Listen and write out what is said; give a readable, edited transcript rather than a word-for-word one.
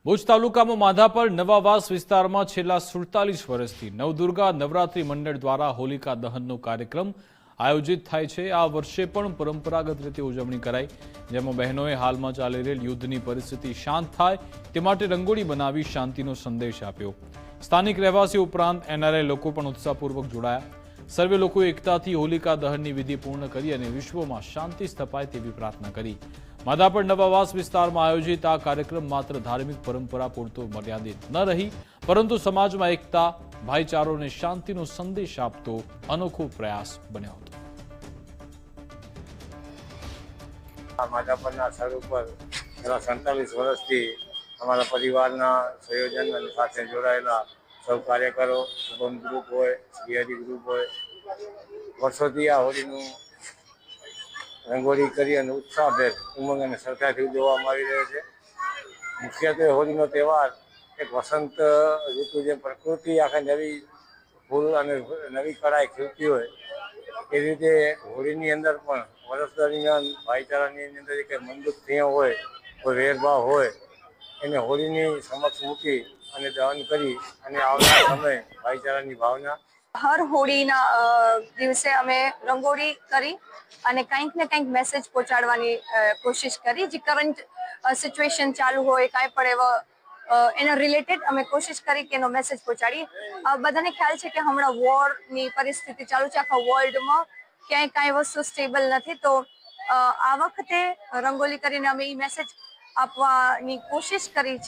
ભુજ તાલુકામાં માધાપર નવાવાસ વિસ્તારમાં છેલ્લા 47 વર્ષથી નવદુર્ગા નવરાત્રી મંડળ દ્વારા હોલિકા દહનનો કાર્યક્રમ આયોજિત થાય છે। આ વર્ષે પણ પરંપરાગત રીતે ઉજવણી કરાઈ, જેમાં બહેનોએ હાલમાં ચાલી રહેલ યુદ્ધની પરિસ્થિતિ શાંત થાય તે માટે રંગોળી બનાવી શાંતિનો સંદેશ આપ્યો। સ્થાનિક રહેવાસીઓ ઉપરાંત એનઆરઆઈ લોકો પણ ઉત્સાહપૂર્વક જોડાયા। સર્વે લોકોએ એકતાથી હોલિકા દહનની વિધિ પૂર્ણ કરી અને વિશ્વમાં શાંતિ સ્થપાય તેવી પ્રાર્થના કરી। માધાપર નવાવાસ વિસ્તારમાં આયોજિત આ કાર્યક્રમ માત્ર ધાર્મિક પરંપરા પૂરતો મર્યાદિત ન રહી, પરંતુ સમાજમાં એકતા, ભાઈચારો અને શાંતિનો સંદેશ આપતો અનોખો પ્રયાસ બન્યો હતો। માધાપરના સ્થળ ઉપર છેલ્લા 47 વર્ષથી અમારા પરિવારના સંયોજન અને સાથે જોડાયેલા સૌ કાર્યકરો, શુભમ ગ્રુપ હોય, શ્રીહરિ ગ્રુપ હોય, વર્ષોથી આ હોળીનું રંગોળી કરી અને ઉત્સાહભેર ઉમંગ અને સરખાથી ઉજવવામાં આવી રહ્યો છે। મુખ્યત્વે હોળીનો તહેવાર એક વસંત ઋતુ, જે પ્રકૃતિ આખા નવી ફૂલ અને નવી કળાએ ખીલતી હોય એ રીતે હોળીની અંદર પણ વર્ષ દરમિયાન ભાઈચારાની અંદર કે મનદુખ થયો હોય, કોઈ વેરભાવ હોય, એને હોળીની સમક્ષ મૂકી અને દહન કરી અને આવનાર સમય ભાઈચારાની ભાવના હર હોળીના દિવસે અમે રંગોળી કરી અને કંઈક ને કંઈક મેસેજ પહોંચાડવાની કોશિશ કરી। જે કરંટ સિચ્યુએશન ચાલુ હોય, કાંઈ પણ એવા એના રિલેટેડ અમે કોશિશ કરી કે એનો મેસેજ પહોંચાડીએ। બધાને ખ્યાલ છે કે હમણાં વોરની પરિસ્થિતિ ચાલુ છે આખા વર્લ્ડમાં, ક્યાંય કાંઈ વસ્તુ સ્ટેબલ નથી, તો આ વખતે રંગોળી કરીને અમે એ મેસેજ આપવાની કોશિશ કરી છે।